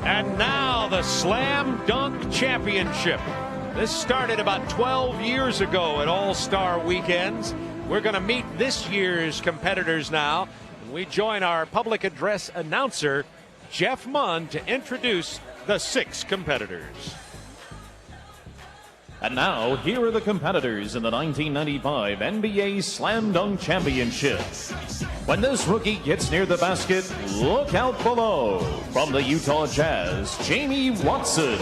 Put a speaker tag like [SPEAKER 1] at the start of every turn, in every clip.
[SPEAKER 1] And now the Slam Dunk Championship. This started about 12 years ago at All-Star Weekends. We're going to meet this year's competitors now. We join our public address announcer, Jeff Munn, to introduce the 6 competitors.
[SPEAKER 2] And now, here are the competitors in the 1995 NBA Slam Dunk Championship. When this rookie gets near the basket, look out below. From the Utah Jazz, Jamie Watson.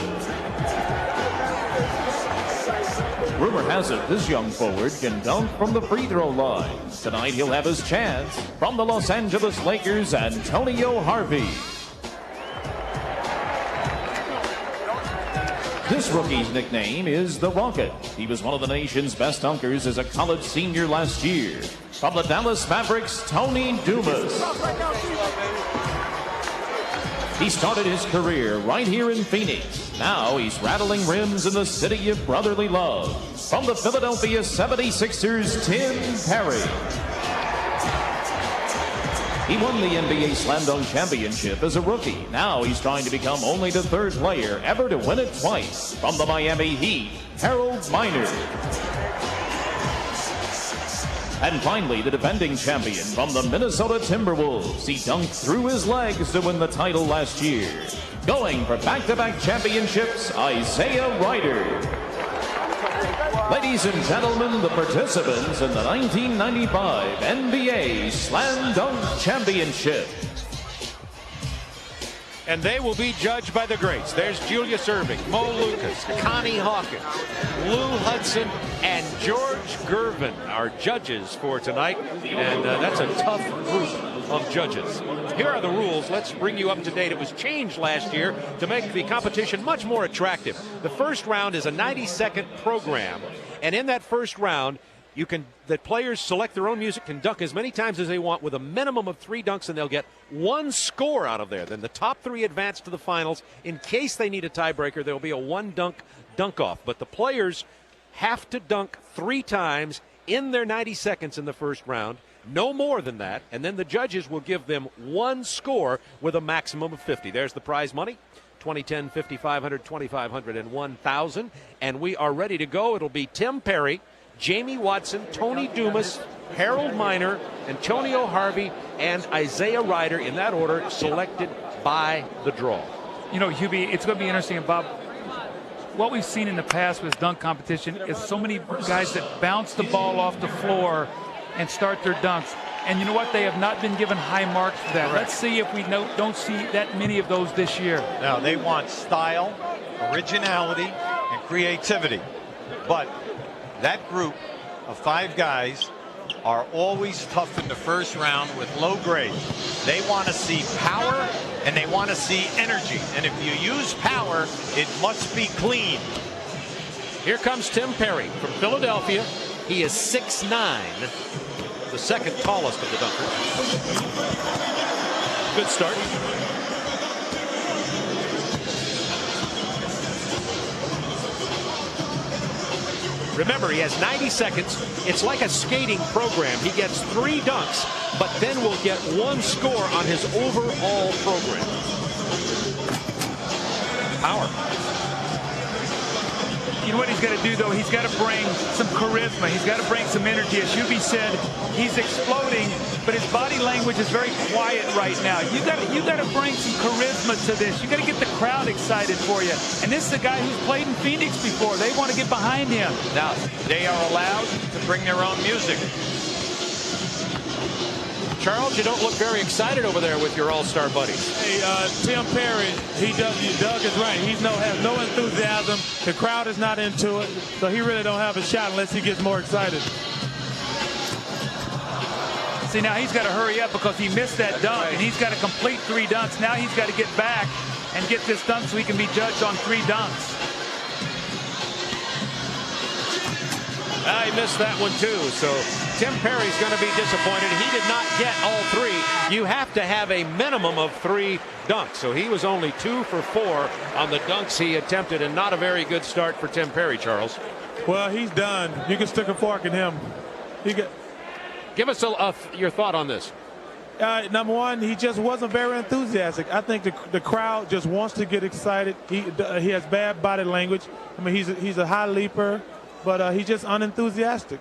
[SPEAKER 2] Rumor has it this young forward can dunk from the free throw line. Tonight he'll have his chance. From the Los Angeles Lakers, Antonio Harvey. This rookie's nickname is the Rocket. He was one of the nation's best dunkers as a college senior last year. From the Dallas Mavericks, Tony Dumas. He started his career right here in Phoenix. Now he's rattling rims in the city of brotherly love. From the Philadelphia 76ers, Tim Perry. He won the NBA Slam Dunk Championship as a rookie. Now he's trying to become only the 3rd player ever to win it twice. From the Miami Heat, Harold Miner. And finally, the defending champion from the Minnesota Timberwolves. He dunked through his legs to win the title last year. Going for back-to-back championships, Isaiah Rider. Ladies and gentlemen, the participants in the 1995 NBA Slam Dunk Championship.
[SPEAKER 1] And they will be judged by the greats. There's Julius Erving, Mo Lucas, Connie Hawkins, Lou Hudson, and George Gervin, our judges for tonight. And that's a tough group of judges. Here are the rules. Let's bring you up to date. It was changed last year to make the competition much more attractive. The first round is a 90-second program. And in that first round, the players select their own music, can dunk as many times as they want with a minimum of 3 dunks, and they'll get 1 score out of there. Then the top 3 advance to the finals. In case they need a tiebreaker, there will be a 1 dunk off. But the players have to dunk 3 times in their 90 seconds in the first round, no more than that, and then the judges will give them 1 score with a maximum of 50. There's the prize money. 2010, 5,500, 2,500, and 1,000. And we are ready to go. It'll be Tim Perry, Jamie Watson, Tony Dumas, Harold Miner, Antonio Harvey, and Isaiah Rider, in that order, selected by the draw.
[SPEAKER 3] You know, Hubie, it's going to be interesting about what we've seen in the past with dunk competition is so many guys that bounce the ball off the floor and start their dunks. And you know what? They have not been given high marks for that. Let's see if we don't see that many of those this year.
[SPEAKER 4] Now, they want style, originality, and creativity. But that group of 5 guys are always tough in the first round with low grade. They want to see power and they want to see energy. And if you use power, it must be clean.
[SPEAKER 1] Here comes Tim Perry from Philadelphia. He is 6'9", the second tallest of the dunkers. Good start. Remember, he has 90 seconds. It's like a skating program. He gets 3 dunks, but then will get 1 score on his overall program. Power.
[SPEAKER 3] You know what he's got to do, though? He's got to bring some charisma. He's got to bring some energy. As Hubie said, he's exploding, but his body language is very quiet right now. You got to bring some charisma to this. You got to get the crowd excited for you. And this is a guy who's played in Phoenix before. They want to get behind him.
[SPEAKER 4] Now, they are allowed to bring their own music.
[SPEAKER 1] Charles, you don't look very excited over there with your all-star buddies.
[SPEAKER 5] Hey, Tim Perry, Doug is right. He has no enthusiasm. The crowd is not into it, so he really don't have a shot unless he gets more excited.
[SPEAKER 3] See, now he's got to hurry up because he missed that dunk, and he's got to complete 3 dunks. Now he's got to get back and get this dunk so he can be judged on 3 dunks.
[SPEAKER 1] He missed that one too, so Tim Perry's going to be disappointed. He did not get all 3. You have to have a minimum of 3 dunks, so he was only 2 for 4 on the dunks he attempted, and not a very good start for Tim Perry, Charles.
[SPEAKER 5] Well, he's done. You can stick a fork in him.
[SPEAKER 1] Give us your thought on this.
[SPEAKER 5] Number one, he just wasn't very enthusiastic. I think the crowd just wants to get excited. He has bad body language. I mean, he's a high leaper, but he's just unenthusiastic.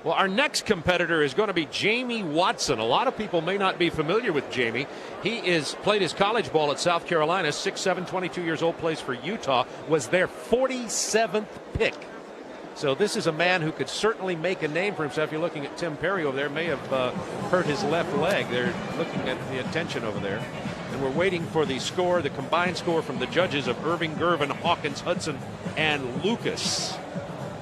[SPEAKER 1] Well, our next competitor is going to be Jamie Watson. A lot of people may not be familiar with Jamie. He played his college ball at South Carolina, 6'7", 22 years old, plays for Utah, was their 47th pick. So this is a man who could certainly make a name for himself. You're looking at Tim Perry over there, may have hurt his left leg. They're looking at the attention over there. And we're waiting for the score, the combined score from the judges of Irving, Gervin, Hawkins, Hudson, and Lucas.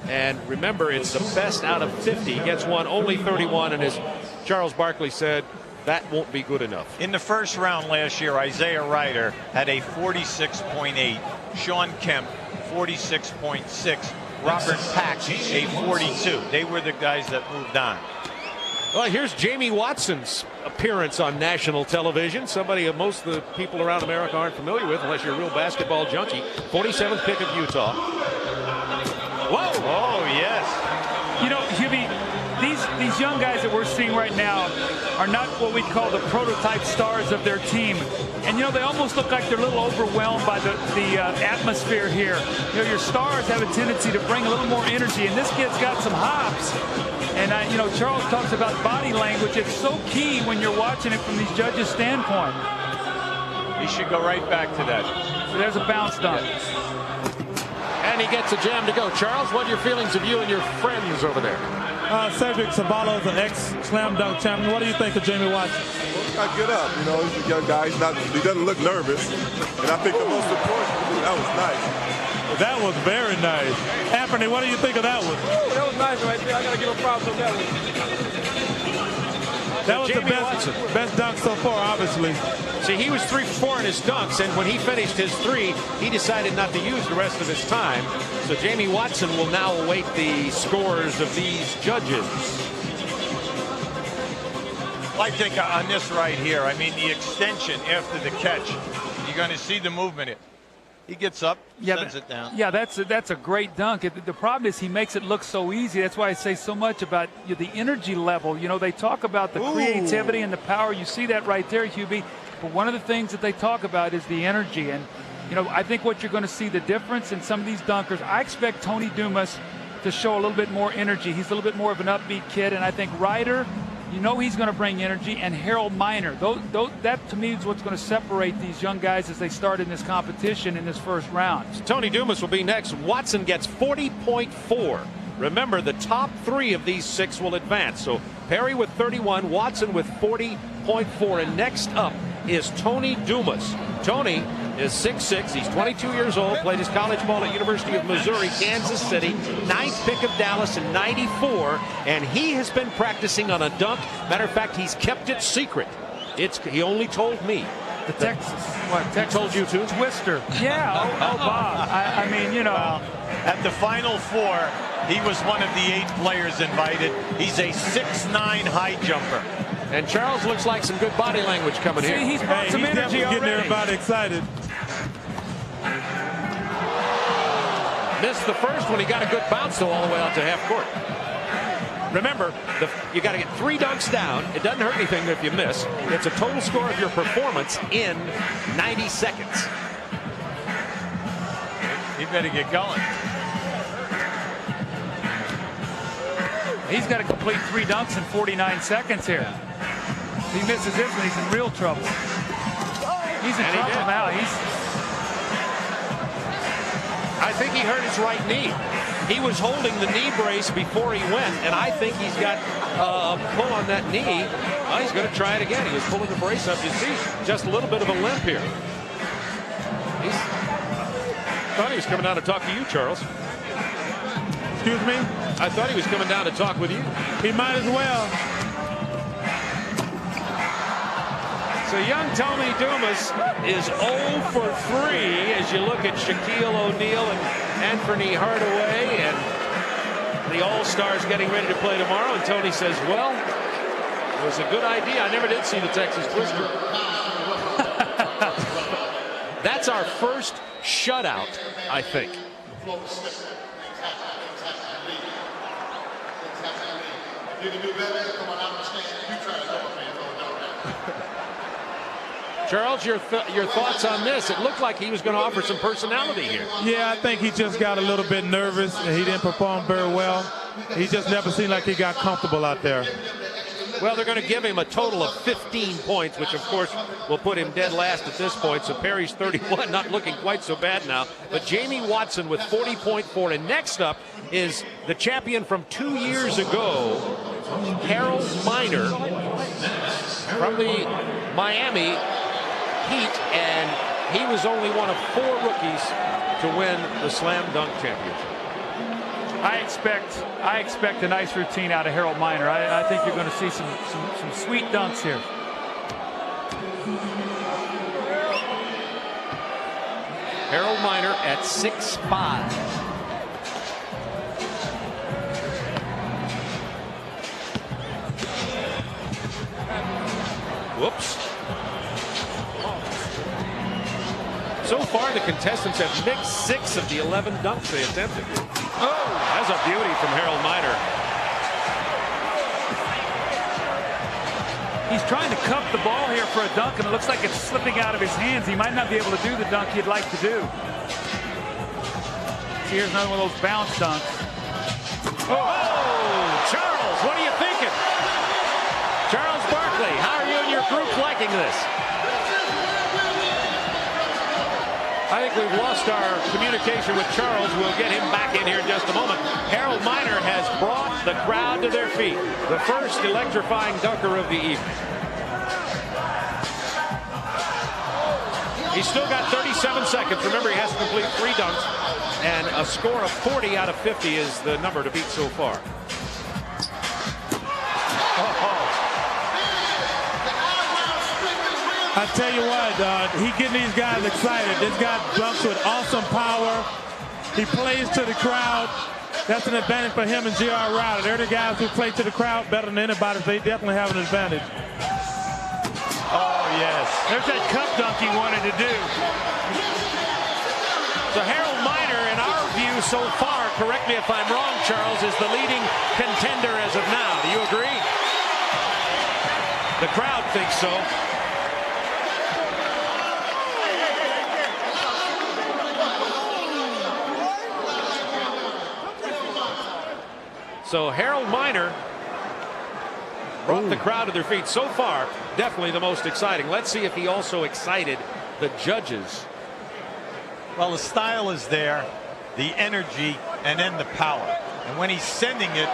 [SPEAKER 1] And remember, it's the best out of 50. He gets one, only 31, and as Charles Barkley said, that won't be good enough.
[SPEAKER 4] In the first round last year, Isaiah Ryder had a 46.8. Sean Kemp, 46.6. Robert Pack, a 42. They were the guys that moved on.
[SPEAKER 1] Well, here's Jamie Watson's appearance on national television. Somebody most of the people around America aren't familiar with, unless you're a real basketball junkie. 47th pick of Utah. Whoa!
[SPEAKER 4] Oh, yes.
[SPEAKER 3] You know, Hubie, these young guys that we're seeing right now are not what we'd call the prototype stars of their team. And, you know, they almost look like they're a little overwhelmed by the atmosphere here. You know, your stars have a tendency to bring a little more energy, and this kid's got some hops. And, you know, Charles talks about body language. It's so key when you're watching it from these judges' standpoint.
[SPEAKER 4] He should go right back to that.
[SPEAKER 3] So there's a bounce dunk.
[SPEAKER 1] And he gets a jam to go. Charles, what are your feelings of you and your friends over there?
[SPEAKER 5] Cedric Ceballos, an ex-slam dunk champion. What do you think of Jamie Watson?
[SPEAKER 6] Well, he's got to get up. You know, he's a young guy. He doesn't look nervous. And I think the most important thing, that was nice.
[SPEAKER 5] That was very nice. Anthony, what do you think of that one?
[SPEAKER 7] Ooh, that was nice right there. I got to give him props on that one.
[SPEAKER 5] That was
[SPEAKER 1] Jamie
[SPEAKER 5] the best dunk so far, obviously.
[SPEAKER 1] See, he was 3 for 4 in his dunks, and when he finished his 3, he decided not to use the rest of his time. So Jamie Watson will now await the scores of these judges.
[SPEAKER 4] I think on this right here, I mean, the extension after the catch, you're going to see the movement. He gets up, sends it down.
[SPEAKER 3] Yeah, that's a great dunk. The problem is he makes it look so easy. That's why I say so much about the energy level. You know, they talk about the creativity and the power. You see that right there, Hubie. But one of the things that they talk about is the energy. And, you know, I think what you're going to see the difference in some of these dunkers, I expect Tony Dumas to show a little bit more energy. He's a little bit more of an upbeat kid. And I think Ryder, you know he's going to bring energy, and Harold Miner. That, to me, is what's going to separate these young guys as they start in this competition in this first round.
[SPEAKER 1] Tony Dumas will be next. Watson gets 40.4. Remember, the top 3 of these 6 will advance. So Perry with 31, Watson with 40.4. And next up is Tony Dumas. Tony is 6'6". He's 22 years old, played his college ball at University of Missouri, Kansas City, 9th pick of Dallas in '94, and he has been practicing on a dunk. Matter of fact, he's kept it secret. He only told me.
[SPEAKER 3] The Texas
[SPEAKER 1] told you too?
[SPEAKER 3] Twister. Yeah, oh Bob. I mean, you know.
[SPEAKER 4] Well, at the Final Four, he was one of the 8 players invited. He's a 6'9" high jumper.
[SPEAKER 1] And Charles looks like some good body language coming here.
[SPEAKER 3] He's brought some energy already.
[SPEAKER 5] Getting everybody excited.
[SPEAKER 1] Missed the first one. He got a good bounce, though, all the way out to half court. Remember, you got to get 3 dunks down. It doesn't hurt anything if you miss. It's a total score of your performance in 90 seconds.
[SPEAKER 4] He better get going.
[SPEAKER 3] He's got to complete 3 dunks in 49 seconds here. If he misses this one, he's in real trouble. He's in trouble now.
[SPEAKER 1] I think he hurt his right knee. He was holding the knee brace before he went, and I think he's got a pull on that knee. Well, he's going to try it again. He was pulling the brace up. You see just a little bit of a limp here. Thought he was coming down to talk to you, Charles.
[SPEAKER 5] Excuse me?
[SPEAKER 1] I thought he was coming down to talk with you.
[SPEAKER 5] He might as well.
[SPEAKER 1] So young Tony Dumas is 0 for 3 as you look at Shaquille O'Neal and Anthony Hardaway and the All-Stars getting ready to play tomorrow. And Tony says, well, it was a good idea. I never did see the Texas Twister. That's our first shutout, I think. Charles, your thoughts on this? It looked like he was going to offer some personality here.
[SPEAKER 5] Yeah, I think he just got a little bit nervous and he didn't perform very well. He just never seemed like he got comfortable out there.
[SPEAKER 1] Well, they're going to give him a total of 15 points, which, of course, will put him dead last at this point. So Perry's 31, not looking quite so bad now. But Jamie Watson with 40.4. And next up is the champion from 2 years ago, Harold Miner from the Miami Heat. And he was only one of 4 rookies to win the Slam Dunk Championship.
[SPEAKER 3] I expect a nice routine out of Harold Miner. I think you're going to see some sweet dunks here.
[SPEAKER 1] Harold Miner at 6'5". Whoops. So far, the contestants have mixed 6 of the 11 dunks they attempted. Oh, that's a beauty from Harold Miner.
[SPEAKER 3] He's trying to cup the ball here for a dunk, and it looks like it's slipping out of his hands. He might not be able to do the dunk he'd like to do. See, here's another one of those bounce dunks.
[SPEAKER 1] Oh, Charles, what are you thinking? Charles Barkley, how are you and your group liking this? I think we've lost our communication with Charles. We'll get him back in here in just a moment. Harold Miner has brought the crowd to their feet. The first electrifying dunker of the evening. He's still got 37 seconds. Remember, he has to complete 3 dunks. And a score of 40 out of 50 is the number to beat so far.
[SPEAKER 5] I tell you what, he getting these guys excited. This guy dunks with awesome power. He plays to the crowd. That's an advantage for him and J.R. Riley. They're the guys who play to the crowd better than anybody. They definitely have an advantage.
[SPEAKER 4] Oh, yes.
[SPEAKER 3] There's that cup dunk he wanted to do.
[SPEAKER 1] So Harold Miner, in our view so far, correct me if I'm wrong, Charles, is the leading contender as of now. Do you agree? The crowd thinks so. So Harold Miner brought the crowd to their feet. So far, definitely the most exciting. Let's see if he also excited the judges.
[SPEAKER 4] Well, the style is there, the energy, and then the power. And when he's sending it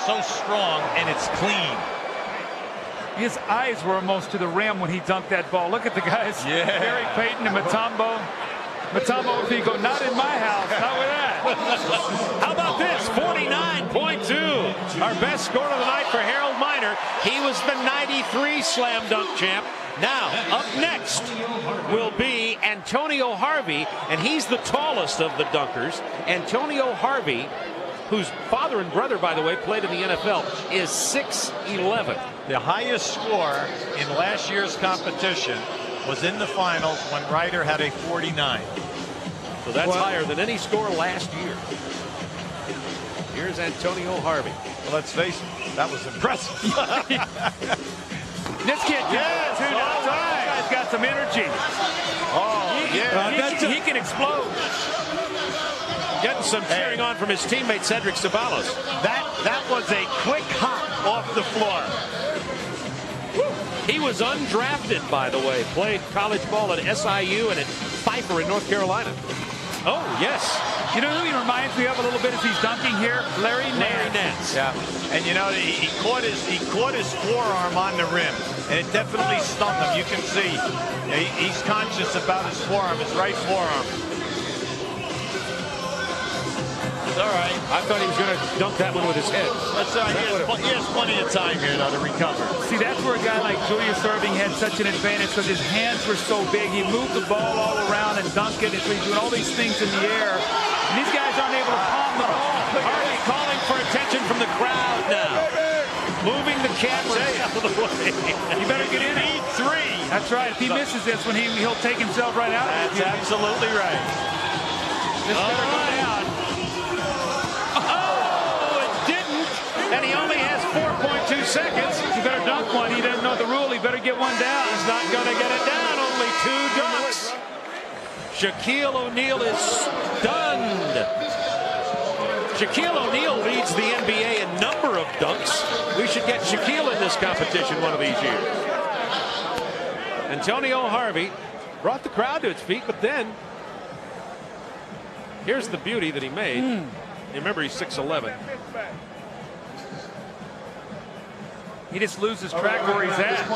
[SPEAKER 4] so strong, and it's clean.
[SPEAKER 3] His eyes were almost to the rim when he dunked that ball. Look at the guys.
[SPEAKER 4] Yeah.
[SPEAKER 3] Barry Payton and Mutombo. Mutombo would be go, not in my house, not with that.
[SPEAKER 1] How about this? 49.2. Our best score of the night for Harold Miner. He was the 93 slam dunk champ. Now, up next will be Antonio Harvey, and he's the tallest of the dunkers. Antonio Harvey, whose father and brother, by the way, played in the NFL, is 6'11".
[SPEAKER 4] The highest score in last year's competition was in the finals when Ryder had a 49.
[SPEAKER 1] So that's higher than any score last year. Here's Antonio Harvey.
[SPEAKER 4] Well, let's face it, that was impressive.
[SPEAKER 3] This kid
[SPEAKER 4] Yes,
[SPEAKER 3] dude,
[SPEAKER 4] all
[SPEAKER 3] this guy's got some energy.
[SPEAKER 4] Oh, yeah.
[SPEAKER 3] He can explode.
[SPEAKER 1] Getting some cheering on from his teammate Cedric Ceballos.
[SPEAKER 4] That was a quick hop off the floor.
[SPEAKER 1] He was undrafted, by the way. Played college ball at SIU and at Pfeiffer in North Carolina. Oh, yes.
[SPEAKER 3] You know who he reminds me of a little bit as he's dunking here? Larry Nance.
[SPEAKER 4] Yeah, and you know he caught his forearm on the rim, and it definitely stung him. You can see he's conscious about his forearm, his right forearm. It's all right.
[SPEAKER 1] I thought he was going to dunk that one with his head.
[SPEAKER 4] That's all right. He has plenty of time here though to recover.
[SPEAKER 3] See, that's where a guy like Julius Erving had such an advantage because his hands were so big. He moved the ball all around and dunked it. So he's doing all these things in the air. And these guys aren't able to palm the ball.
[SPEAKER 1] Harvey calling for attention from the crowd now. Moving the camera out of the way.
[SPEAKER 3] You better get in it.
[SPEAKER 4] 3.
[SPEAKER 3] That's right. If he misses this one, he'll take himself right out.
[SPEAKER 4] That's absolutely right.
[SPEAKER 3] This better go down.
[SPEAKER 1] Oh, it didn't. And he only has
[SPEAKER 3] 4.2 seconds. He better dunk one. He doesn't know the rule. He better get one down.
[SPEAKER 1] He's not going to get it down. Only 2 dunks. Shaquille O'Neal is stunned. Shaquille O'Neal leads the NBA in number of dunks. We should get Shaquille in this competition one of these years. Antonio Harvey brought the crowd to its feet, but then here's the beauty that he made. You remember, he's 6'11".
[SPEAKER 3] He just loses track where he's at.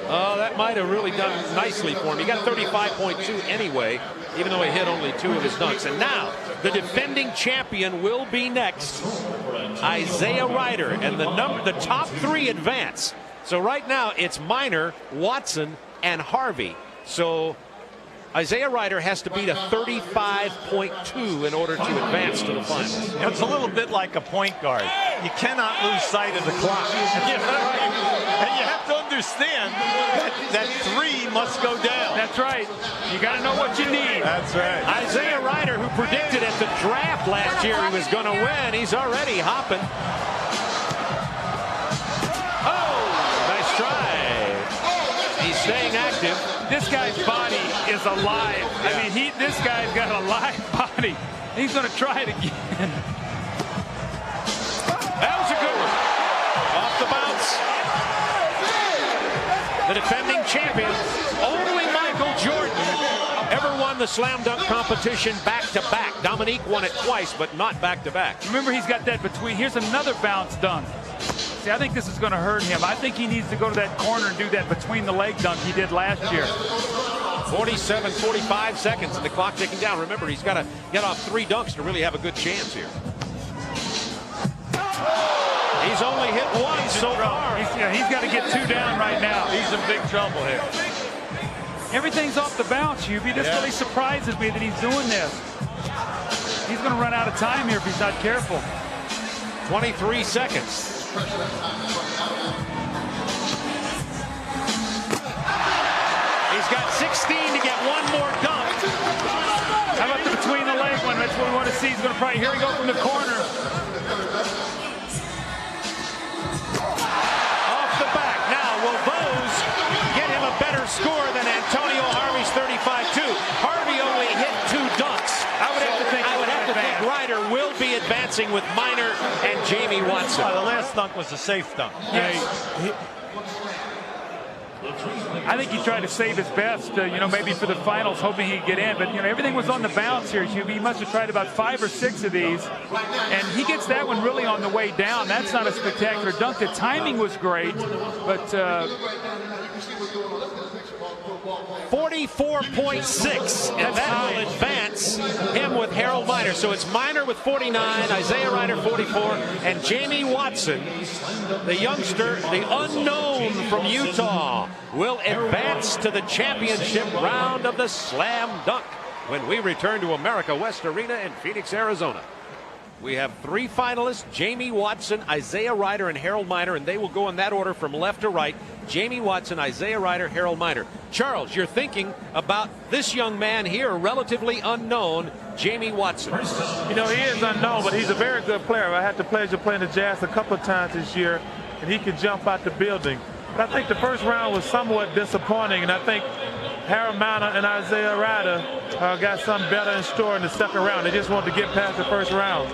[SPEAKER 1] Oh, that might have really done nicely for him. He got 35.2 anyway, even though he hit only 2 of his dunks. And now the defending champion will be next, Isaiah Rider, and the top 3 advance. So right now it's Minor, Watson, and Harvey. So Isaiah Rider has to beat a 35.2 in order to advance to the finals.
[SPEAKER 4] It's a little bit like a point guard. You cannot lose sight of the clock. And you have to understand that 3 must go down.
[SPEAKER 3] That's right. You got to know what you need.
[SPEAKER 4] That's right.
[SPEAKER 1] Isaiah Rider, who predicted at the draft last year he was going to win, he's already hopping. Oh, nice try. He's staying active.
[SPEAKER 3] This guy's body is alive. I mean, this guy's got a live body. He's going to try it again.
[SPEAKER 1] That was a good one. Off the bounce. The defending champion, only Michael Jordan ever won the slam dunk competition back-to-back. Dominique won it twice, but not back-to-back.
[SPEAKER 3] Remember, he's got that between. Here's another bounce dunk. See, I think this is going to hurt him. I think he needs to go to that corner and do that between the leg dunk he did last year.
[SPEAKER 1] 45 seconds and the clock ticking down. Remember, he's got to get off 3 dunks to really have a good chance here. He's only hit 1 so far.
[SPEAKER 3] He's got to get 2 down right now.
[SPEAKER 4] He's in big trouble here.
[SPEAKER 3] Everything's off the bounce, Hubie. This really surprises me that he's doing this. He's going to run out of time here if he's not careful.
[SPEAKER 1] 23 seconds. He's got 16 to get 1 more dunk.
[SPEAKER 3] How about the between the leg one? That's what we want to see. He's going to probably, here we go from the corner.
[SPEAKER 1] Off the back. Now, will those get him a better score than Antonio Harvey's 35-2? Harvey only hit 2 dunks.
[SPEAKER 3] I would have to think
[SPEAKER 1] Ryder will be advancing with Minor and Jamie Watson.
[SPEAKER 4] The last dunk was a safe dunk.
[SPEAKER 3] Yes. I think he tried to save his best, maybe for the finals, hoping he'd get in. But, everything was on the bounce here, Hubie. He must have tried about 5 or 6 of these. And he gets that one really on the way down. That's not a spectacular dunk. The timing was great, but
[SPEAKER 1] 44.6, and that will advance him with Harold Minor. So it's Minor with 49, Isaiah Rider 44, and Jamie Watson, the youngster, the unknown from Utah, will advance to the championship round of the slam dunk when we return to America West Arena in Phoenix, Arizona. We have 3 finalists, Jamie Watson, Isaiah Rider, and Harold Minor, and they will go in that order from left to right. Jamie Watson, Isaiah Rider, Harold Minor. Charles, you're thinking about this young man here, relatively unknown, Jamie Watson.
[SPEAKER 5] He is unknown, but he's a very good player. I had the pleasure of playing the Jazz a couple of times this year, and he can jump out the building. But I think the first round was somewhat disappointing, and I think Harold Minor and Isaiah Rider got something better in store in the second round. They just wanted to get past the first round.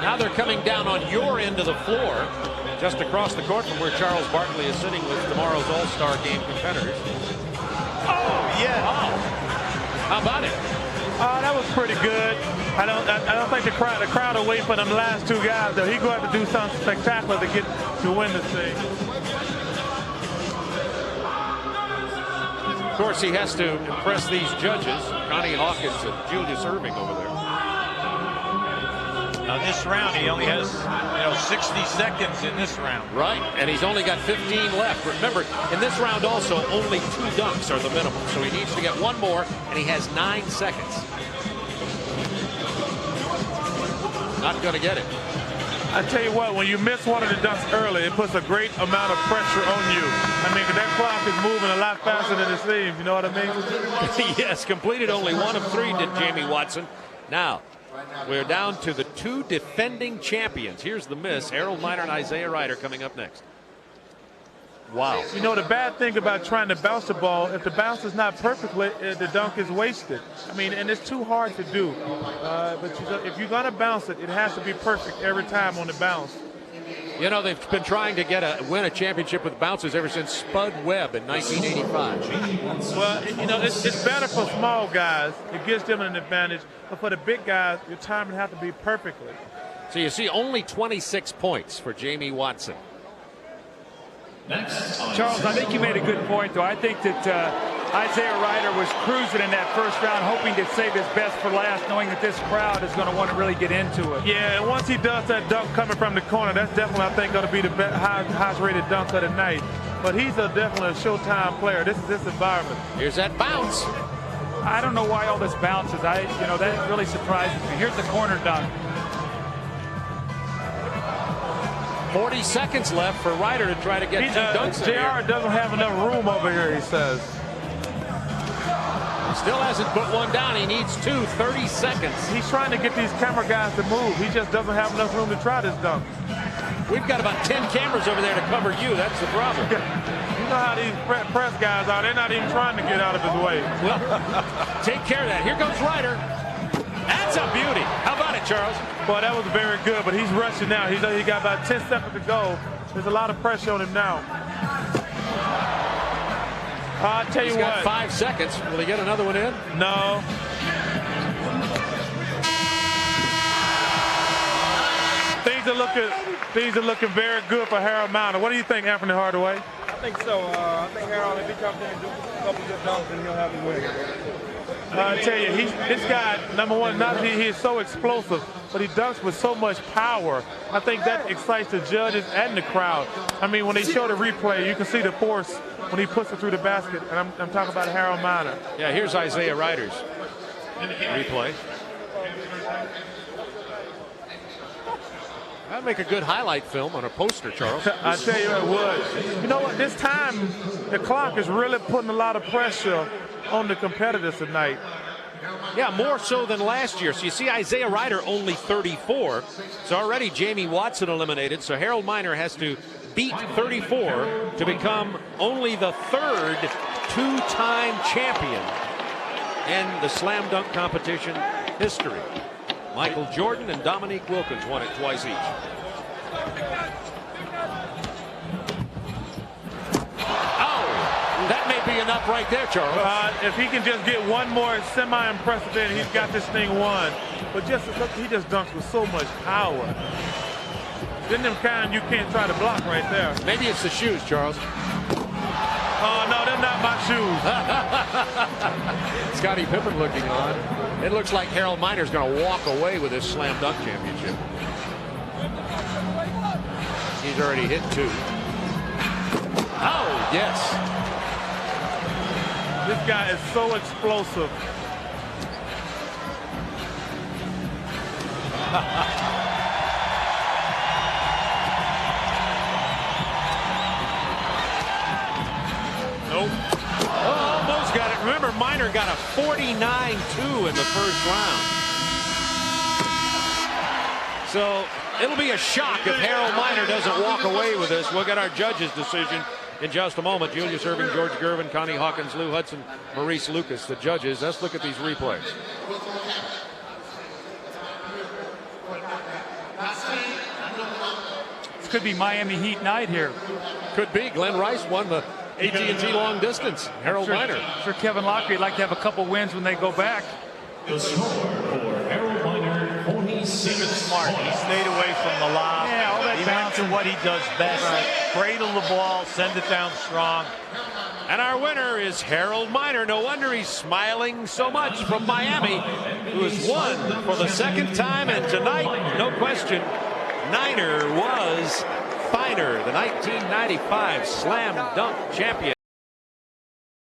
[SPEAKER 1] Now they're coming down on your end of the floor, just across the court from where Charles Barkley is sitting with tomorrow's All-Star Game competitors.
[SPEAKER 4] Oh, yeah.
[SPEAKER 1] Oh. How about it?
[SPEAKER 5] That was pretty good. I don't think the crowd will wait for them last 2 guys, though. He's going to have to do something spectacular to win this thing.
[SPEAKER 1] Of course, he has to impress these judges, Connie Hawkins and Julius Erving over there.
[SPEAKER 4] Now this round, he only has 60 seconds in this round.
[SPEAKER 1] Right, and he's only got 15 left. Remember, in this round also, only 2 dunks are the minimum, so he needs to get 1 more, and he has 9 seconds. Not going to get it.
[SPEAKER 5] I tell you what, when you miss one of the dunks early, it puts a great amount of pressure on you. I mean, that clock is moving a lot faster than it seems, you know what I mean?
[SPEAKER 1] Yes, completed only 1 of 3 did Jamie Watson. Now, We're down to the two defending champions. Here's the miss. Harold Miner and Isaiah Rider coming up next. Wow.
[SPEAKER 5] You know, the bad thing about trying to bounce the ball, if the bounce is not perfectly, the dunk is wasted. I mean, and it's too hard to do. But if you're going to bounce it, it has to be perfect every time on the bounce.
[SPEAKER 1] You know, they've been trying to win a championship with bounces ever since Spud Webb in 1985.
[SPEAKER 5] Well, you know, it's better for small guys. It gives them an advantage. But for the big guys, your timing has to be perfectly.
[SPEAKER 1] So you see only 26 points for Jamie Watson.
[SPEAKER 3] Charles, I think you made a good point, though. I think that Isaiah Rider was cruising in that first round, hoping to save his best for last, knowing that this crowd is going to want to really get into it.
[SPEAKER 5] Yeah, and once he does that dunk coming from the corner, that's definitely, I think, going to be the highest rated dunk of the night. But he's definitely a Showtime player. This is this environment.
[SPEAKER 1] Here's that bounce.
[SPEAKER 3] I don't know why all this bounces. That really surprises me. Here's the corner dunk.
[SPEAKER 1] 40 seconds left for Rider to try to get two dunks in
[SPEAKER 5] JR
[SPEAKER 1] here.
[SPEAKER 5] doesn't have enough room over here, he says.
[SPEAKER 1] He still hasn't put one down. He needs two. 30 seconds.
[SPEAKER 5] He's trying to get these camera guys to move. He just doesn't have enough room to try this dunk.
[SPEAKER 1] We've got about 10 cameras over there to cover you. That's the problem.
[SPEAKER 5] You know how these press guys are. They're not even trying to get out of his way.
[SPEAKER 1] Well, take care of that. Here goes Rider. That's a beauty. How about it, Charles?
[SPEAKER 5] Boy, that was very good, but he's rushing now. He got about 10 seconds to go. There's a lot of pressure on him now. I'll tell you
[SPEAKER 1] He's got 5 seconds. Will he get another one in?
[SPEAKER 5] No. Things are looking very good for Harold Miner. What do you think, Anthony Hardaway?
[SPEAKER 7] I think so. I think Harold, if he comes in and do a couple good dunks, then he'll have him win.
[SPEAKER 5] I tell you, this guy, number one, he is so explosive, but he dunks with so much power. I think that excites the judges and the crowd. I mean, when they show the replay, you can see the force when he puts it through the basket. And I'm talking about Harold Miner.
[SPEAKER 1] Yeah, here's Isaiah Rider's replay. That'd make a good highlight film on a poster, Charles.
[SPEAKER 5] I tell you, it would. You know what? This time, the clock is really putting a lot of pressure on the competitors tonight.
[SPEAKER 1] Yeah, more so than last year. So you see Isaiah Rider only 34. So already Jamie Watson eliminated. So Harold Miner has to beat 34 to become only the third two-time champion in the slam dunk competition history. Michael Jordan and Dominique Wilkins won it twice each. That may be enough right there, Charles.
[SPEAKER 5] If he can just get one more semi-impressive in, he's got this thing won. But just look, he just dunks with so much power. Then them kind you can't try to block right there.
[SPEAKER 1] Maybe it's the shoes, Charles.
[SPEAKER 5] Oh, no, they're not my shoes.
[SPEAKER 1] Scottie Pippen looking on. It looks like Harold Miner's going to walk away with his slam dunk championship. He's already hit 2. Oh, yes.
[SPEAKER 5] This guy is so explosive. Nope.
[SPEAKER 1] Oh, almost got it. Remember, Miner got a 49-2 in the first round. So it'll be a shock if Harold Miner doesn't walk away with this. We'll get our judges' decision in just a moment. Julius Erving, George Gervin, Connie Hawkins, Lou Hudson, Maurice Lucas, the judges. Let's look at these replays.
[SPEAKER 3] This could be Miami Heat night here.
[SPEAKER 1] Could be. Glenn Rice won the AT&T long distance. Harold Miner.
[SPEAKER 3] I'm sure Kevin Lockery would like to have a couple wins when they go back.
[SPEAKER 2] The score for Harold Miner, 46.
[SPEAKER 4] Smart. He stayed away from the lob.
[SPEAKER 3] Yeah, all that
[SPEAKER 4] He went to
[SPEAKER 3] bouncing.
[SPEAKER 4] what he does best. Cradle the ball, send it down strong.
[SPEAKER 1] And our winner is Harold Miner. No wonder he's smiling so much from Miami, who has won for the second time. And tonight, no question, Niner was Finer, the 1995 Slam Dunk champion.